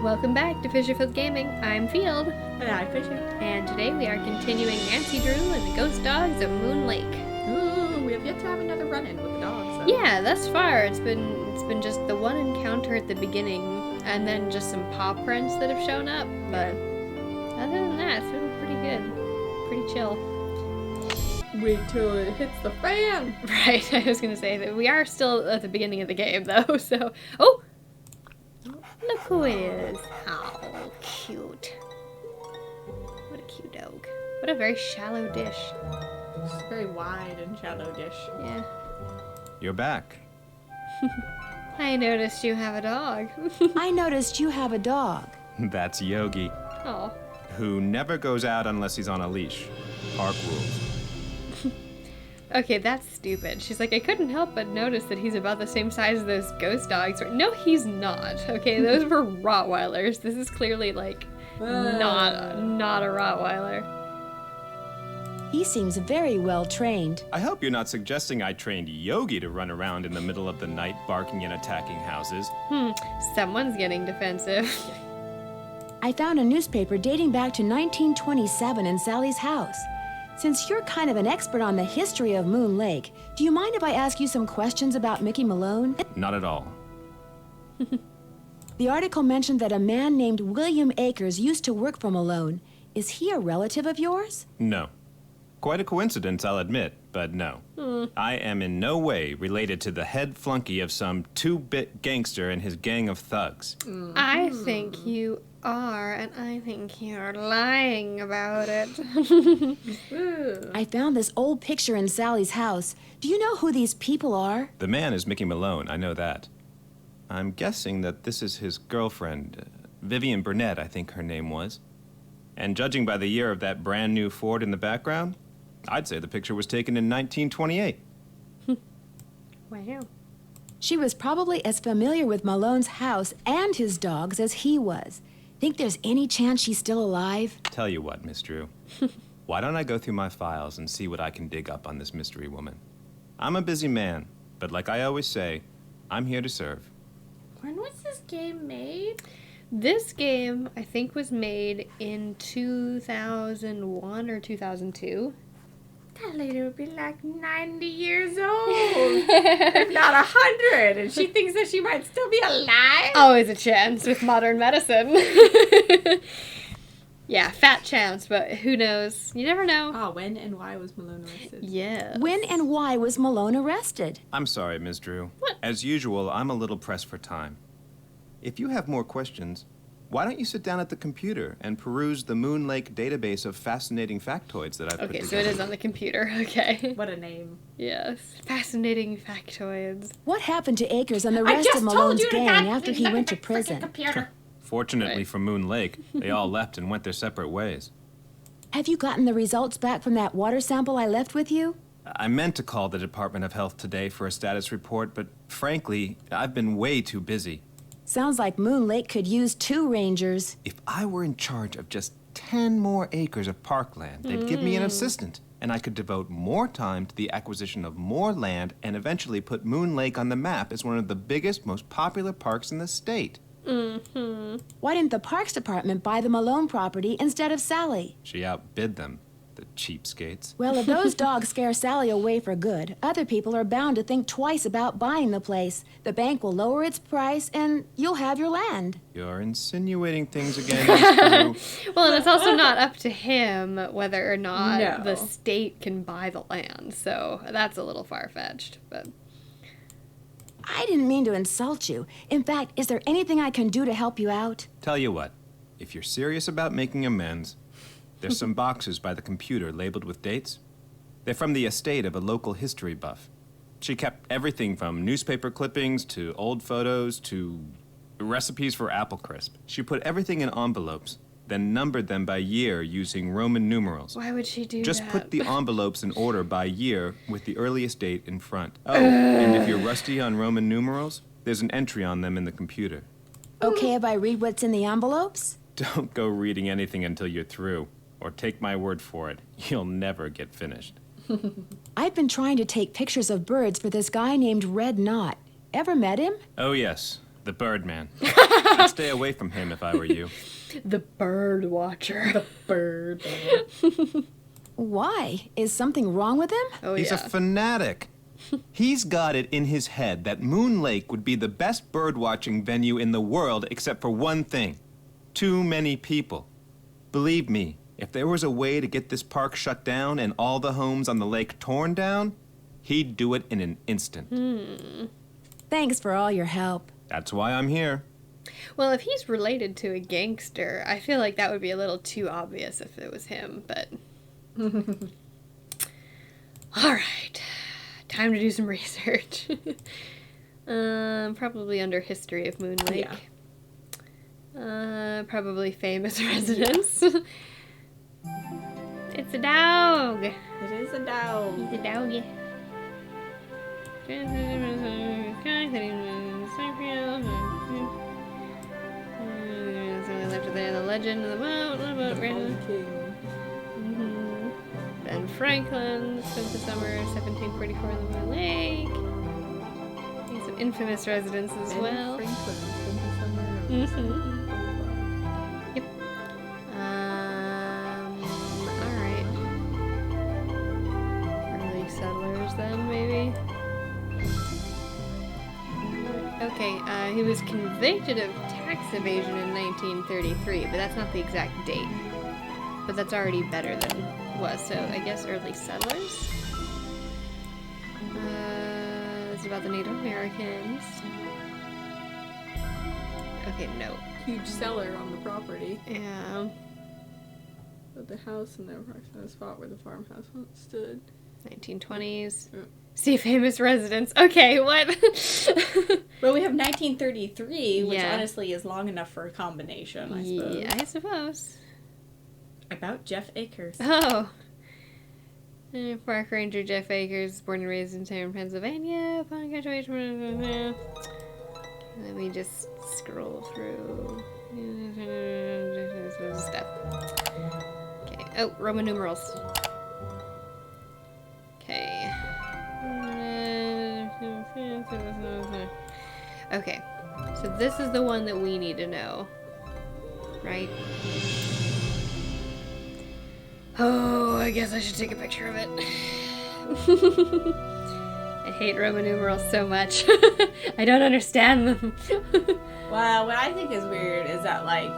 Welcome back to Fisherfield Gaming. I'm Field. And I'm Fisher. And today we are continuing Nancy Drew and the Ghost Dogs of Moon Lake. Ooh, we have yet to have another run-in with the dogs, though. Yeah, thus far it's been just the one encounter at the beginning, and then just some paw prints that have shown up. But other than that, it's been pretty good, pretty chill. Wait till it hits the fan. Right, I was gonna say that we are still at the beginning of the game, though. So, oh, look who it is! Oh, cute. What a cute dog. What a very shallow dish. It's a very wide and shallow dish. Yeah. You're back. I noticed you have a dog. I noticed you have a dog. That's Yogi, Oh. who never goes out unless he's on a leash. Park rules. Okay, that's stupid. She's like, I couldn't help but notice that he's about the same size as those ghost dogs. No, he's not. Okay, those were Rottweilers. This is clearly like not a Rottweiler. He seems very well trained. I hope you're not suggesting I trained Yogi to run around in the middle of the night barking and attacking houses. Someone's getting defensive. I found a newspaper dating back to 1927 in Sally's house. Since you're kind of an expert on the history of Moon Lake, do you mind if I ask you some questions about Mickey Malone? Not at all. The article mentioned that a man named William Akers used to work for Malone. Is he a relative of yours? No. Quite a coincidence, I'll admit, but no. I am in no way related to the head flunky of some two-bit gangster and his gang of thugs. I think you are, and I think you're lying about it. I found this old picture in Sally's house. Do you know who these people are? The man is Mickey Malone, I know that. I'm guessing that this is his girlfriend, Vivian Burnett, I think her name was. And judging by the year of that brand new Ford in the background, I'd say the picture was taken in 1928. Wow. She was probably as familiar with Malone's house and his dogs as he was. Think there's any chance she's still alive? Tell you what, Miss Drew. Why don't I go through my files and see what I can dig up on this mystery woman? I'm a busy man, but like I always say, I'm here to serve. When was this game made? This game, I think, was made in 2001 or 2002. That lady would be like 90 years old, if not 100, and she thinks that she might still be alive. Always a chance with modern medicine. Yeah, fat chance, but who knows? You never know. Oh, when and why was Malone arrested? Yeah. When and why was Malone arrested? I'm sorry, Miss Drew. What? As usual, I'm a little pressed for time. If you have more questions, why don't you sit down at the computer and peruse the Moon Lake database of fascinating factoids that I've put Okay, together? so it is on the computer. Okay. What a name. Yes. Fascinating factoids. What happened to Akers and the I rest just of told Malone's you to gang not after he went to prison? Computer. Fortunately Right. for Moon Lake, they all left and went their separate ways. Have you gotten the results back from that water sample I left with you? I meant to call the Department of Health today for a status report, but frankly, I've been way too busy. Sounds like Moon Lake could use 2 rangers. If I were in charge of just 10 more acres of parkland, they'd give me an assistant, and I could devote more time to the acquisition of more land and eventually put Moon Lake on the map as one of the biggest, most popular parks in the state. Why didn't the Parks Department buy the Malone property instead of Sally? She outbid them, the cheapskates. Well, if those dogs scare Sally away for good, other people are bound to think twice about buying the place. The bank will lower its price, and you'll have your land. You're insinuating things again, Miss Drew. Well, and it's also not up to him whether or not No. the state can buy the land. So that's a little far-fetched, but... I didn't mean to insult you. In fact, is there anything I can do to help you out? Tell you what, if you're serious about making amends, there's some boxes by the computer labeled with dates. They're from the estate of a local history buff. She kept everything from newspaper clippings to old photos to recipes for apple crisp. She put everything in envelopes, then numbered them by year using Roman numerals. Why would she do Just that? put the envelopes in order by year with the earliest date in front. Oh, and if you're rusty on Roman numerals, there's an entry on them in the computer. Okay if I read what's in the envelopes? Don't go reading anything until you're through, or take my word for it, you'll never get finished. I've been trying to take pictures of birds for this guy named Red Knot. Ever met him? Oh yes, The Birdman. I'd stay away from him if I were you. The bird watcher. The bird. Why? Is something wrong with him? Oh, He's yeah. a fanatic. He's got it in his head that Moon Lake would be the best bird-watching venue in the world except for one thing. Too many people. Believe me, if there was a way to get this park shut down and all the homes on the lake torn down, he'd do it in an instant. Thanks for all your help. That's why I'm here. Well, if he's related to a gangster, I feel like that would be a little too obvious if it was him, but... Alright. Time to do some research. Probably under History of Moon Lake. Probably famous residents. It's a dog. It is a dog. He's a doggy. Left there, the legend of the boat. Ben Franklin spent the summer 1744 in the Moon Lake. He's an infamous residence as well. Yep. Alright. Early settlers then, maybe? Okay, he was convicted of tax evasion in 1933, but that's not the exact date. But that's already better than was, so I guess early settlers? It's about the Native Americans. Okay, no. Huge cellar on the property. Yeah. But the house in the approximate spot where the farmhouse once stood. 1920s. Yeah. See famous residents. Okay, what? Well, we have 1933, which Yeah. honestly is long enough for a combination, I suppose. Yeah, I suppose. About Jeff Akers. Oh. Park Ranger Jeff Akers, born and raised in Salem, Pennsylvania. Upon graduation, let me just scroll through stuff. Okay. Oh, Roman numerals. Okay. Okay. So this is the one that we need to know, right? Oh, I guess I should take a picture of it. I hate Roman numerals so much. I don't understand them. Well, what I think is weird is that, like,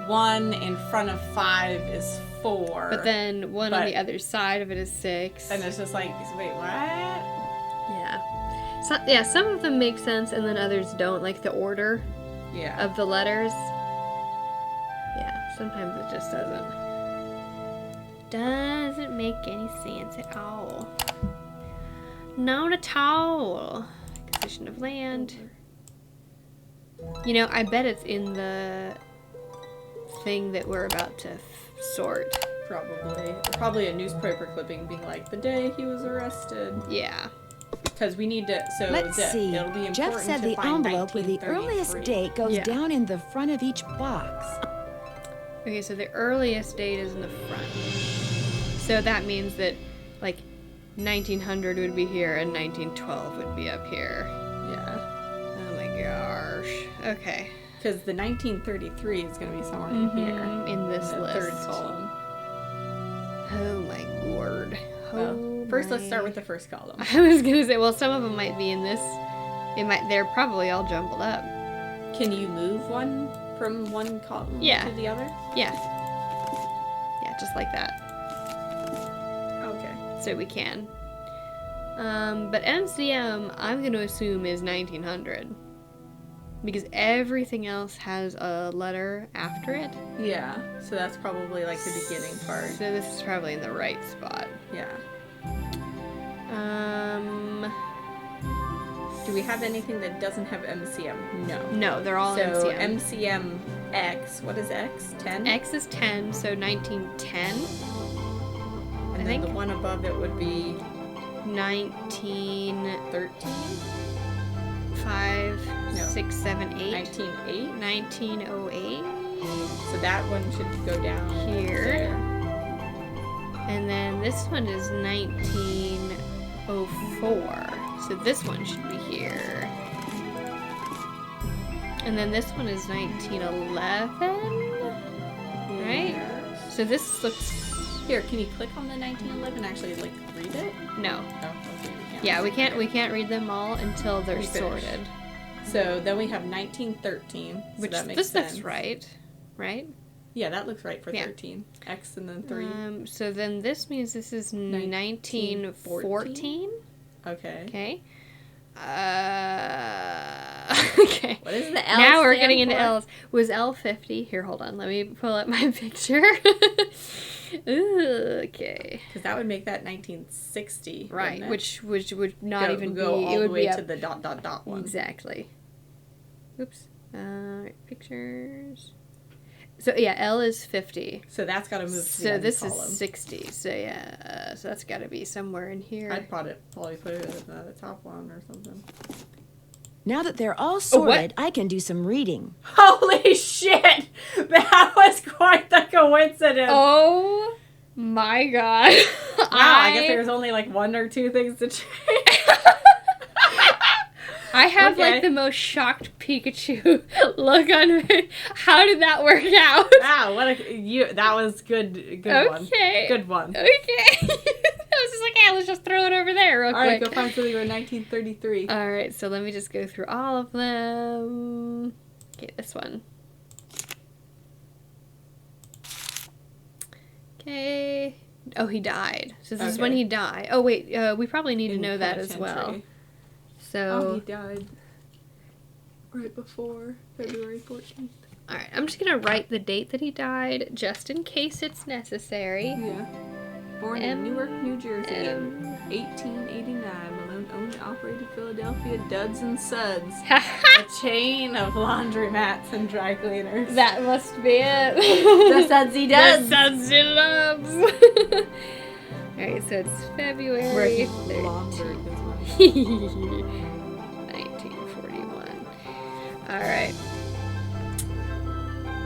1 in front of 5 is 4. But then one on But- the other side of it is 6. And it's just like, wait, what? Yeah. So, yeah, some of them make sense and then others don't, like the order Yeah. of the letters. Yeah, sometimes it just doesn't make any sense at all. Not at all. Acquisition of land. You know, I bet it's in the thing that we're about to sort. Probably a newspaper clipping being like, the day he was arrested. Yeah. Because we need to, so Let's see. it'll be important Jeff said to the find envelope with the earliest 1933. date goes Yeah. down in the front of each box. Okay, so the earliest date is in the front. So that means that, like, 1900 would be here and 1912 would be up here. Yeah. Oh my gosh. Okay. Because the 1933 is going to be somewhere in here. In this The list. third column. Oh my word. Well, Oh first, let's my- start with the first column. I was gonna say, well, some of them might be in this. They're probably all jumbled up. Can you move one from one column Yeah. to the other? Yeah. Yeah, just like that. Okay. So we can. But MCM, I'm gonna assume is 1900. Because everything else has a letter after it. Yeah. So that's probably like the beginning part. So this is probably in the right spot. Yeah. Do Do we have anything that doesn't have MCM? No. No, they're all So MCM. MCM X, what is X? 10? X is 10, so 1910. And I then the think one above it would be 19. 13? 5, No. 6, 7, 8. 1908? 1908 So that one should go down here. there. And then this one is 1904. So this one should be here. And then this one is 1911, right? Yes. So this looks... Here, can you click on the 1911 and actually, like, read it? No. Oh, okay, we can't. Yeah, we can't read them all until they're We finish. sorted. So then we have 1913. So Which that makes this sense. looks right. Right? Yeah, that looks right for Yeah. 13. X and then 3. So then this means this is 1914. Okay. Okay. Okay. What is the L? Now we're stand getting into for? L's. Was L 50? Here, hold on. Let me pull up my picture. Okay. Because that would make that 1960. Right, wouldn't it? which would not even go be. all It would the way be to up. the ... one. Exactly. Oops. Right, pictures. So yeah, L is 50. So that's got to move to the So end this column. is 60. So yeah, so that's got to be somewhere in here. I'd probably put it at the top one or something. Now that they're all what? sorted, I can do some reading. Holy shit! That was quite the coincidence. Oh my god! Wow, I guess there was only like 1 or 2 things to change. I have Okay. like the most shocked Pikachu look on me. How did that work out? Wow, that was good one. Okay. Good one. Okay. I was just like, hey, let's just throw it over there real All right, quick. go find something in 1933. All right, so let me just go through all of them. Okay, this one. Okay. Oh, he died. So this is when Okay. he died. Oh, wait. We probably need to In know that as well. penitentiary. So, Oh, he died right before February 14th. all right. I'm just going to write the date that he died just in case it's necessary. Yeah. Born M- in Newark, New Jersey in M- 1889, Malone owned and operated Philadelphia Duds and Suds, a that chain of laundromats and dry cleaners. must be it. The Sudsy Duds. The Sudsy Loves. All right, so it's February Where he 13th. laundered his money. 1941. All right.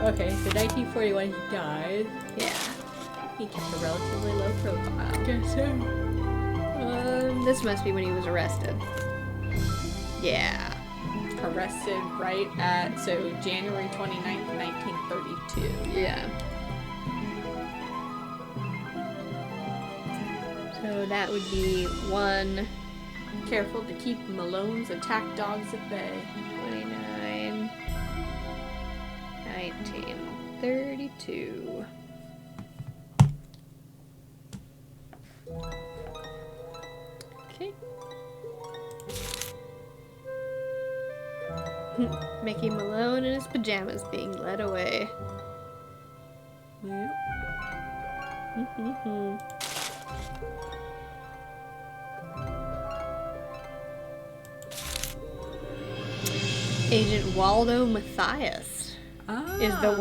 Okay, so 1941 he died. Yeah. He kept a relatively low profile. Guess so. This must be when he was arrested. Yeah. Arrested right at, so January 29th, 1932. Yeah. So that would be 1, Careful to keep Malone's attack dogs at bay. 29, 1932. Okay. Mickey Malone in his pajamas being led away. Yep. Agent Waldo Matthias is Ah. the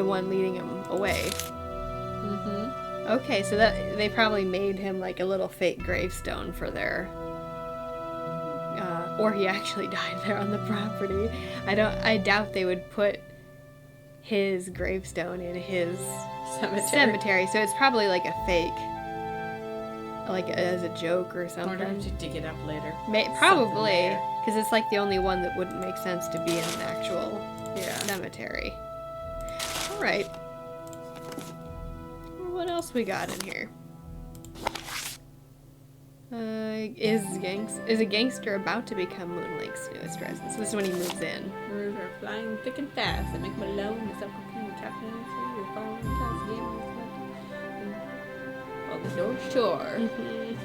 one leading him away. Mm-hmm. Okay, so that they probably made him like a little fake gravestone for their or he actually died there on the property. I doubt they would put his gravestone in his cemetery. So it's probably like a fake, like as a joke or Or something. don't you dig it up later? Probably, because it's like the only one that wouldn't make sense to be in an actual Yeah. cemetery. All right. What else we got in here? Is a gangster about to become Moon Lake's newest resident? So this is when he moves in. Birds are flying thick and fast. They make Malone the self-proclaimed captain of the sea. We're following past the game on the North Shore. Okay,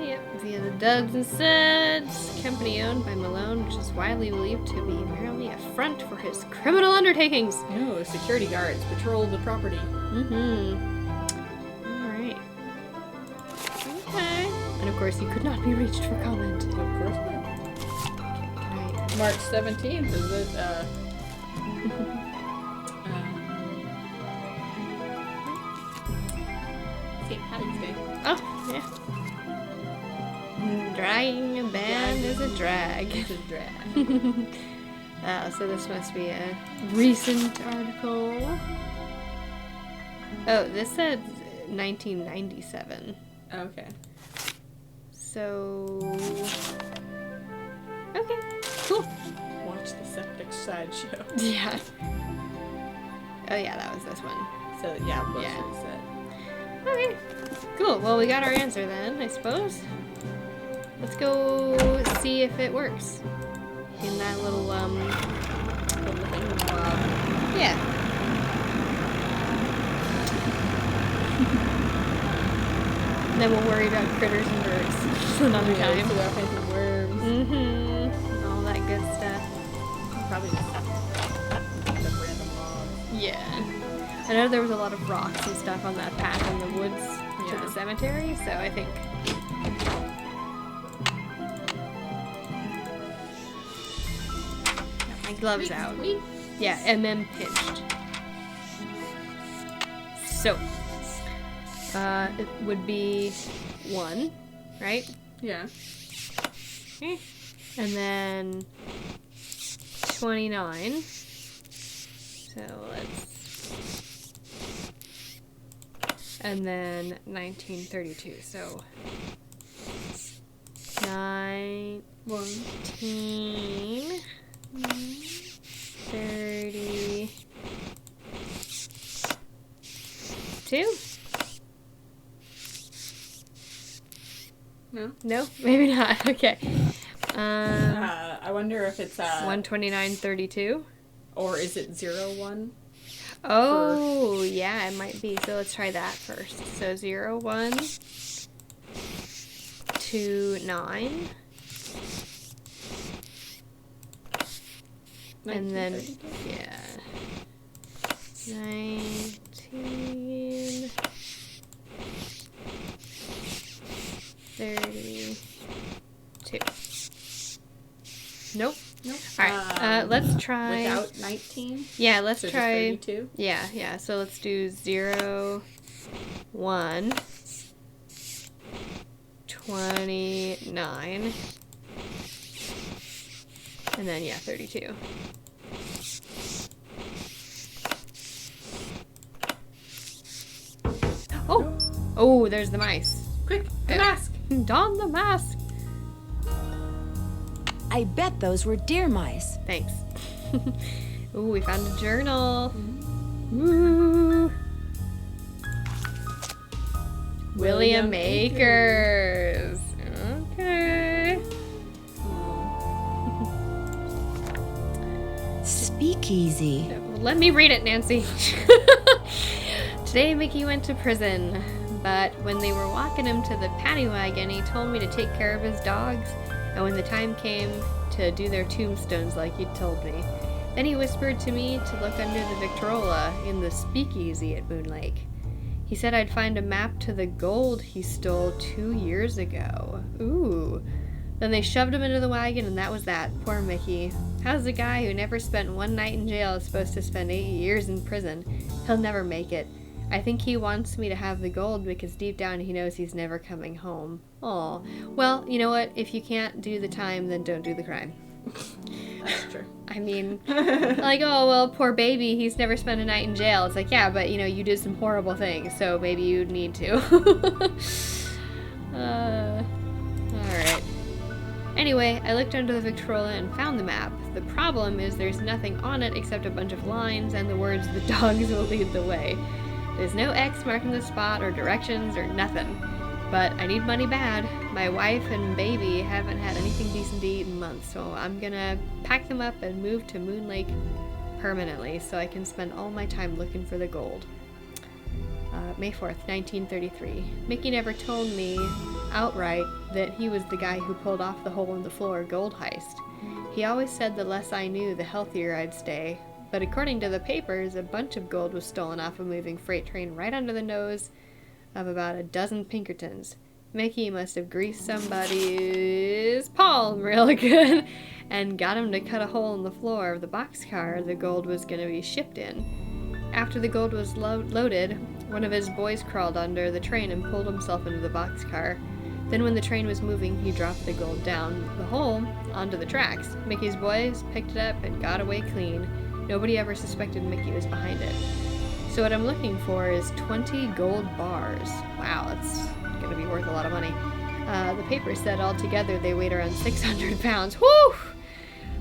yep. Via the Duds and Suds, company owned by Malone, which is widely believed to be merely a front for his criminal undertakings. No, security guards patrol the property. Alright. Okay. And of course, he could not be reached for comment. Of course not. Can I... March 17th, is it, St. Patty's Day. Oh, yeah. Dragging a band is a drag. It's a drag. So this must be a recent article. Oh, this said 1997. Okay. So... Okay. Cool. Watch the septic sideshow. Yeah. Oh yeah, that was this one. So yeah, both Yeah. are set. Okay. Cool. Well, we got our answer then, I suppose. Let's go see if it works. In that little, Little thingamabob. yeah. And then we'll worry about critters and birds another time. So we're facing worms. Mm-hmm. All that good stuff. Probably just the random logs. Yeah. I know there was a lot of rocks and stuff on that path in the woods to Yeah. the cemetery, so I think... Got my gloves out. Sweet. Yeah, and then pinched. So, it would be 1, right? Yeah. Okay. And then 29. So let's... And then 1932. So 19, 32. No. No, maybe not. Okay. I wonder if it's 129.32. or is it 01? Oh, yeah, it might be. So let's try that first. So 0, 1, 2, 9. And then, 1932? yeah. 19. 32. Nope. Nope. Alright, let's try. Without 19? Yeah, let's So just try. 32? Yeah. So let's do 0, 1, 29. And then, yeah, 32. Oh! Oh, there's the mice. Quick, the Yeah. mask! Don the mask! I bet those were deer mice. Thanks. Ooh, we found a journal. Woo! William Akers. Okay. Speakeasy. Let me read it, Nancy. Today, Mickey went to prison, but when they were walking him to the paddy wagon, he told me to take care of his dogs, and when the time came to do their tombstones like he'd told me, then he whispered to me to look under the Victrola in the speakeasy at Moon Lake. He said I'd find a map to the gold he stole 2 years ago. Ooh. Then they shoved him into the wagon, and that was that. Poor Mickey. How's a guy who never spent 1 night in jail supposed to spend 8 years in prison? He'll never make it. I think he wants me to have the gold because deep down he knows he's never coming home. Aw. Well, you know what? If you can't do the time, then don't do the crime. That's true. I mean, like, oh, well, poor baby, he's never spent a night in jail. It's like, yeah, but, you know, you did some horrible things, so maybe you need to. Alright. Anyway, I looked under the Victrola and found the map. The problem is there's nothing on it except a bunch of lines and the words, "The dogs will lead the way." There's no X marking the spot or directions or nothing. But I need money bad. My wife and baby haven't had anything decent to eat in months, so I'm gonna pack them up and move to Moon Lake permanently so I can spend all my time looking for the gold. May 4th, 1933. Mickey never told me outright that he was the guy who pulled off the hole in the floor gold heist. He always said the less I knew, the healthier I'd stay. But according to the papers, a bunch of gold was stolen off a moving freight train right under the nose of about a dozen Pinkertons. Mickey must have greased somebody's palm real good and got him to cut a hole in the floor of the boxcar the gold was going to be shipped in. After the gold was loaded, one of his boys crawled under the train and pulled himself into the boxcar. Then when the train was moving, he dropped the gold down the hole onto the tracks. Mickey's boys picked it up and got away clean. Nobody ever suspected Mickey was behind it. So what I'm looking for is 20 gold bars. Wow, that's going to be worth a lot of money. The paper said altogether they weighed around 600 pounds. Whew!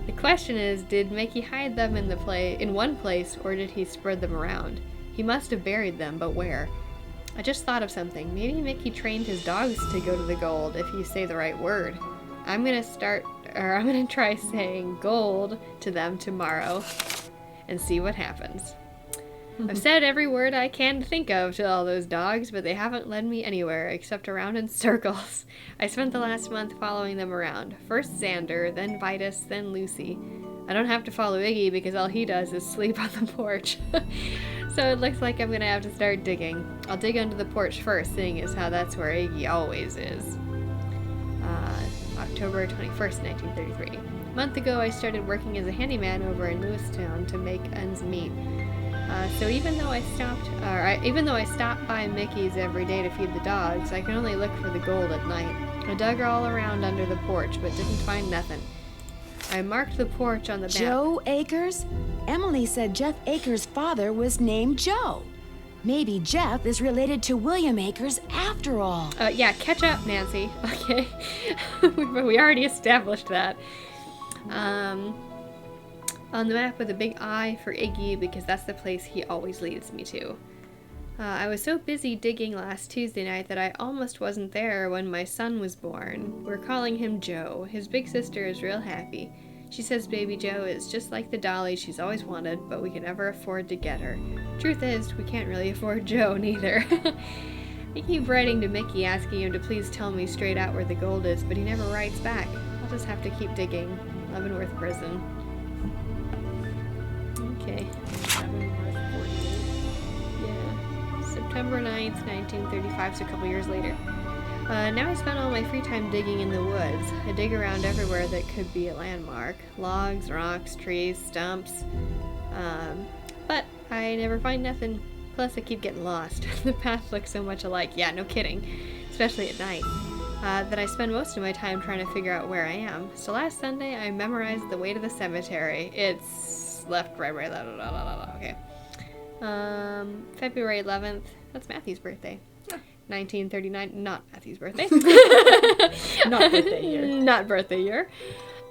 The question is, did Mickey hide them in one place, or did he spread them around? He must have buried them, but where? I just thought of something. Maybe Mickey trained his dogs to go to the gold if you say the right word. I'm gonna try saying gold to them tomorrow and see what happens. I've said every word I can think of to all those dogs, but they haven't led me anywhere except around in circles. I spent the last month following them around. First Xander, then Vitus, then Lucy. I don't have to follow Iggy because all he does is sleep on the porch. So it looks like I'm gonna have to start digging. I'll dig under the porch first, seeing as how that's where Iggy always is. October 21st, 1933. A month ago, I started working as a handyman over in Lewistown to make ends meet. So even though I stopped by Mickey's every day to feed the dogs, I can only look for the gold at night. I dug all around under the porch, but didn't find nothing. I marked the porch on the map. Joe Akers? Emily said Jeff Akers' father was named Joe. Maybe Jeff is related to William Akers after all. Yeah, catch up, Nancy. Okay. We already established that. On the map with a big I for Iggy because that's the place he always leads me to. I was so busy digging last Tuesday night that I almost wasn't there when my son was born. We're calling him Joe. His big sister is real happy. She says baby Joe is just like the dolly she's always wanted, but we can never afford to get her. Truth is, we can't really afford Joe neither. I keep writing to Mickey asking him to please tell me straight out where the gold is, but he never writes back. I'll just have to keep digging. Leavenworth Prison. Okay. Leavenworth 48. Yeah. September 9th, 1935, so a couple years later. Now I spend all my free time digging in the woods. I dig around everywhere that could be a landmark. Logs, rocks, trees, stumps. But I never find nothing. Plus I keep getting lost. The paths look so much alike. Yeah, no kidding. Especially at night. That I spend most of my time trying to figure out where I am. So last Sunday I memorized the way to the cemetery. It's left, right, okay. February 11th. That's Matthew's birthday. 1939, not Matthew's birthday. Not birthday year. Not birthday year.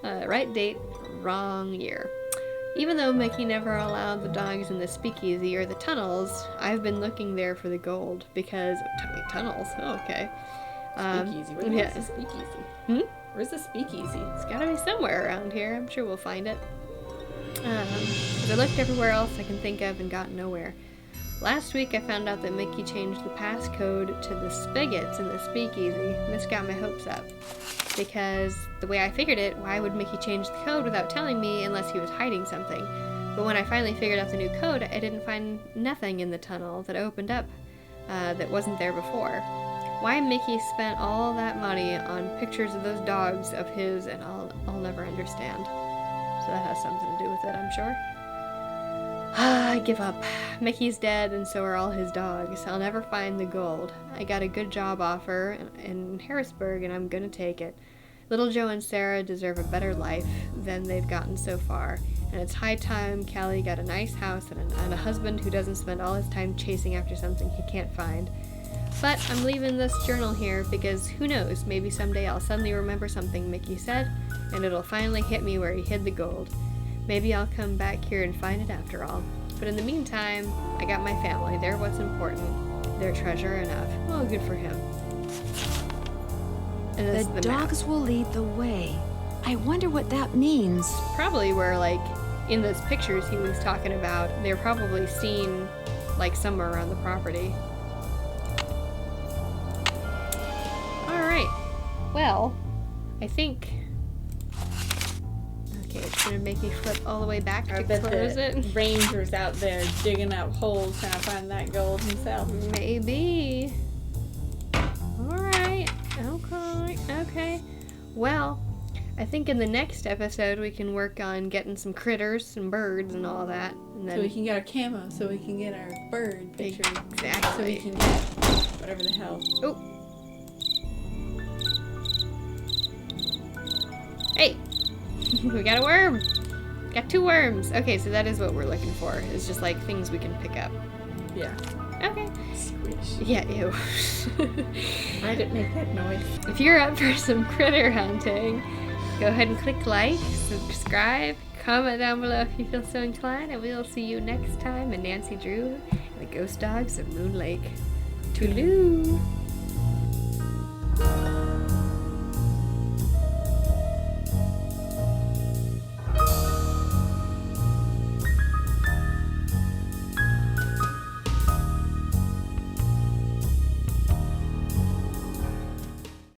Right date, wrong year. Even though Mickey never allowed the dogs in the speakeasy or the tunnels, I've been looking there for the gold because... tunnels? Oh, okay. Speakeasy. Where's the speakeasy? Where's the speakeasy? It's gotta be somewhere around here. I'm sure we'll find it. I looked everywhere else I can think of and got nowhere. Last week I found out that Mickey changed the passcode to the spigots in the speakeasy. This got my hopes up. Because the way I figured it, why would Mickey change the code without telling me unless he was hiding something? But when I finally figured out the new code, I didn't find nothing in the tunnel that opened up that wasn't there before. Why Mickey spent all that money on pictures of those dogs of his, and I'll never understand. So that has something to do with it, I'm sure. I give up. Mickey's dead, and so are all his dogs. I'll never find the gold. I got a good job offer in Harrisburg, and I'm gonna take it. Little Joe and Sarah deserve a better life than they've gotten so far, and it's high time Callie got a nice house and a husband who doesn't spend all his time chasing after something he can't find. But I'm leaving this journal here because who knows, maybe someday I'll suddenly remember something Mickey said, and it'll finally hit me where he hid the gold. Maybe I'll come back here and find it after all. But in the meantime, I got my family. They're what's important. They're treasure enough. Oh, good for him. And this is The the map. dogs will lead the way. I wonder what that means. Probably where, like, in those pictures he was talking about, they're probably seen, like, somewhere around the property. Alright. Well, I think... Okay, it's gonna make me flip all the way back I to bet close the it. ranger's out there digging up holes trying to find that gold himself. Maybe. Alright. Okay. Well, I think in the next episode we can work on getting some critters, some birds, and all that. And then So we can get our camo, so we can get our bird picture. So we Exactly. can get whatever the hell. Oh. Hey! We got a worm! Got 2 worms! Okay, so that is what we're looking for. It's just like things we can pick up. Yeah. Okay. Squish. Yeah, ew. Why did it make that noise? If you're up for some critter hunting, Go ahead and click like, subscribe, comment down below if you feel so inclined, and we'll see you next time in Nancy Drew and the Ghost Dogs of Moon Lake. Toodaloo!